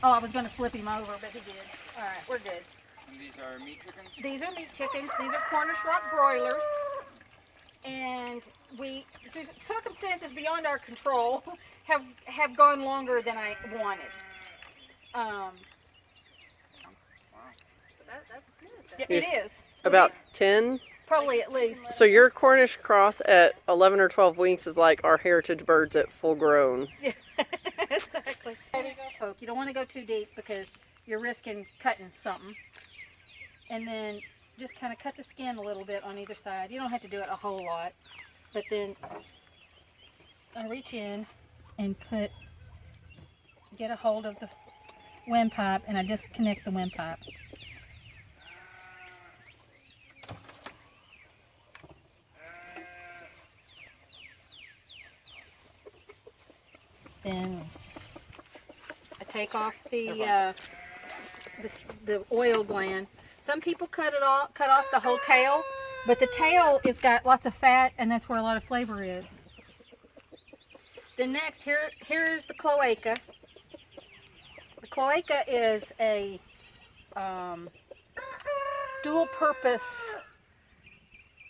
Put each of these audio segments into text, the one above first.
Oh, I was going to flip him over, but he did. All right, we're good. And these are meat chickens? These are meat chickens. These are Cornish rock broilers. And the circumstances beyond our control have gone longer than I wanted. Wow. That's good. It is. About 10. Probably at least. So your Cornish cross at 11 or 12 weeks is like our heritage birds at full grown. Yeah, exactly. Folk, you don't want to go too deep because you're risking cutting something. And then just kind of cut the skin a little bit on either side. You don't have to do it a whole lot. But then I reach in and get a hold of the windpipe, and I disconnect the windpipe. Then I take off the oil gland. Some people cut off the whole tail, but the tail has got lots of fat, and that's where a lot of flavor is. Then next, here's the cloaca. The cloaca is a dual-purpose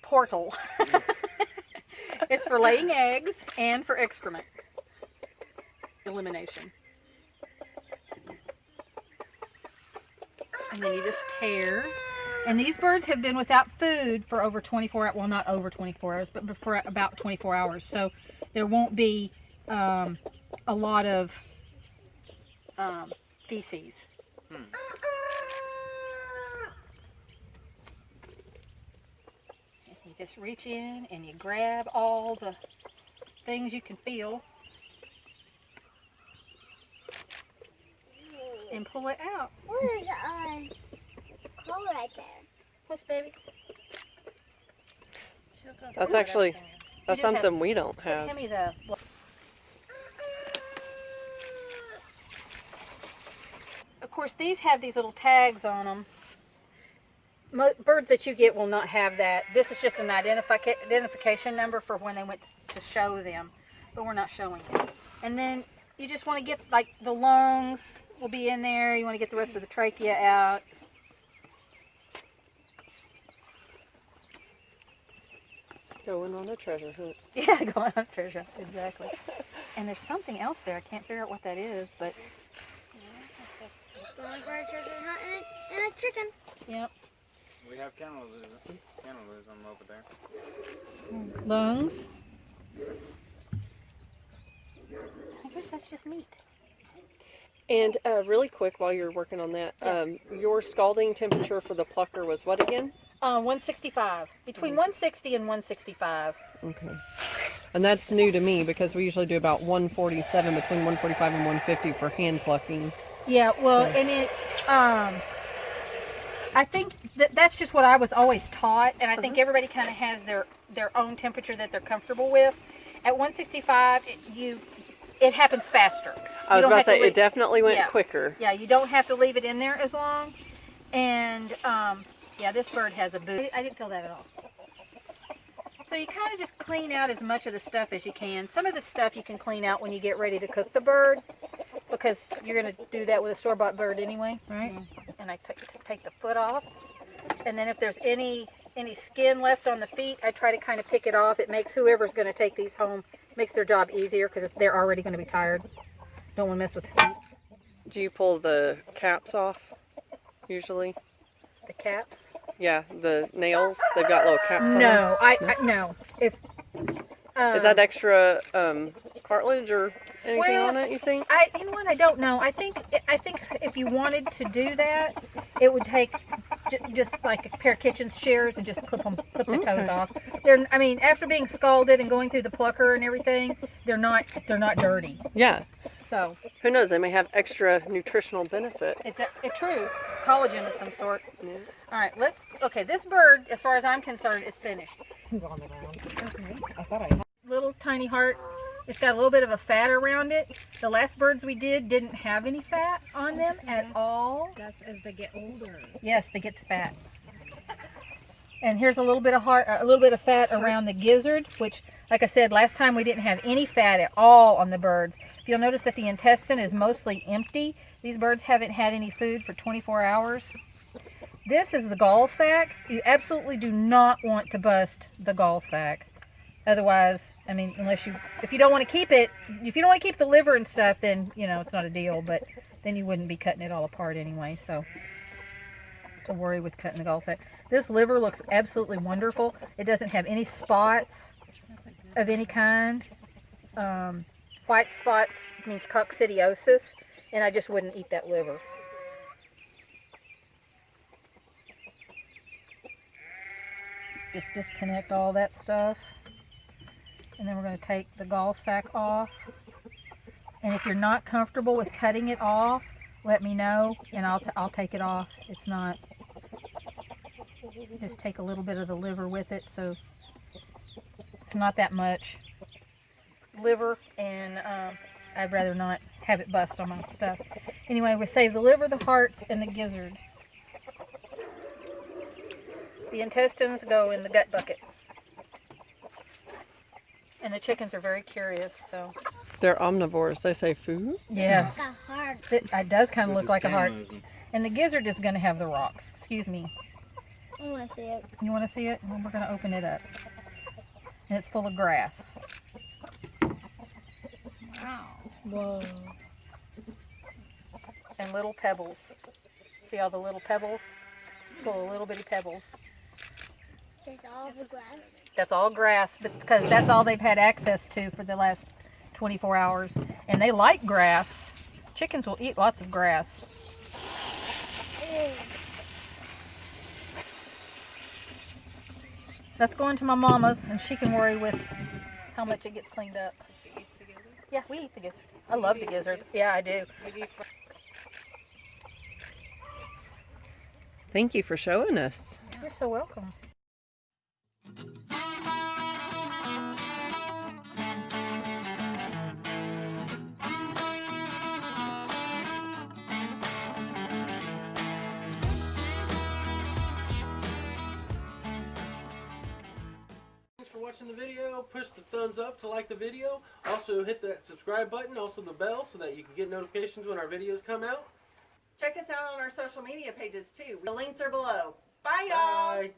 portal. It's for laying eggs and for excrement elimination. And then you just tear. And these birds have been without food for over 24 hours. Well, not over 24 hours, but for about 24 hours. So there won't be a lot of feces. You just reach in and you grab all the things you can feel and pull it out. What is coal right there? What's baby? That's actually, that's You do have- something we don't So have. hand me the. Of course, these have these little tags on them. Birds that you get will not have that. This is just an identification number for when they went to show them, but we're not showing it. And then you just want to get, like, the lungs will be in there. You want to get the rest of the trachea out. Going on a treasure hunt. Yeah, going on treasure, exactly. And there's something else there. I can't figure out what that is, but Going for a treasure hunt and a chicken. yep. We have cantaloupes on them over there. Lungs. I guess that's just meat. And really quick, while you're working on that, your scalding temperature for the plucker was what again? 165. Between 160 and 165. Okay. And that's new to me because we usually do about 147, between 145 and 150 for hand plucking. Yeah, well, and it, I think that's just what I was always taught, and I think everybody kind of has their own temperature that they're comfortable with. At 165, it happens faster. I was You don't about to have say, leave- it definitely went Yeah. quicker. Yeah, you don't have to leave it in there as long. And, yeah, this bird has a boot. I didn't feel that at all. So you kind of just clean out as much of the stuff as you can. Some of the stuff you can clean out when you get ready to cook the bird, because you're going to do that with a store-bought bird anyway, right? And I take the foot off. And then if there's any skin left on the feet, I try to kind of pick it off. It makes whoever's going to take these home, makes their job easier because they're already going to be tired. Don't want to mess with the feet. Do you pull the caps off usually? The caps? Yeah, the nails, they've got little caps on them. No, no. If Is that extra cartilage or anything well, on it, you think? you know what? I don't know. I think if you wanted to do that, it would take just like a pair of kitchen shears and just clip the toes off. I mean, after being scalded and going through the plucker and everything, they're not dirty. Yeah. So Who knows? They may have extra nutritional benefit. it's a true collagen of some sort. Yeah. All right, okay, this bird, as far as I'm concerned, is finished. On the ground. Okay. I thought I had. Little tiny heart. It's got a little bit of a fat around it. The last birds we did didn't have any fat on them at all. That's as they get older. Yes, they get the fat. And here's a little bit of a little bit of fat around the gizzard, which, like I said, last time we didn't have any fat at all on the birds. If you'll notice that the intestine is mostly empty, these birds haven't had any food for 24 hours. This is the gall sac. You absolutely do not want to bust the gall sac. Otherwise, I mean, if you don't want to keep it, if you don't want to keep the liver and stuff, then, you know, it's not a deal, but then you wouldn't be cutting it all apart anyway, so to worry with cutting the gall sac. This liver looks absolutely wonderful. It doesn't have any spots of any kind. White spots means coccidiosis, and I just wouldn't eat that liver. Just disconnect all that stuff. And then we're going to take the gall sac off. And if you're not comfortable with cutting it off, let me know and I'll take it off. It's not, just take a little bit of the liver with it, so it's not that much liver, and I'd rather not have it bust on my stuff. Anyway, we save the liver, the hearts, and the gizzard. The intestines go in the gut bucket. And the chickens are very curious, so. They're omnivores. They say food. Yes. Like a heart. It does kind of This look is like a heart. cannibalism. And the gizzard is going to have the rocks. Excuse me. I want to see it. You want to see it? Well, we're going to open it up. And it's full of grass. Wow. Whoa. And little pebbles. See all the little pebbles? It's full of little bitty pebbles. Is all the grass? That's all grass, because that's all they've had access to for the last 24 hours. And they like grass. Chickens will eat lots of grass. Ew. That's going to my mama's, and she can worry with how much it gets cleaned up. She eats the gizzard. Yeah, we eat the gizzard. I love the gizzard. Yeah, I do. Thank you for showing us. You're so welcome. Thanks for watching the video. Push the thumbs up to like the video. Also hit that subscribe button, also the bell, so that you can get notifications when our videos come out. Check us out on our social media pages too. The links are below. Bye, y'all. Bye.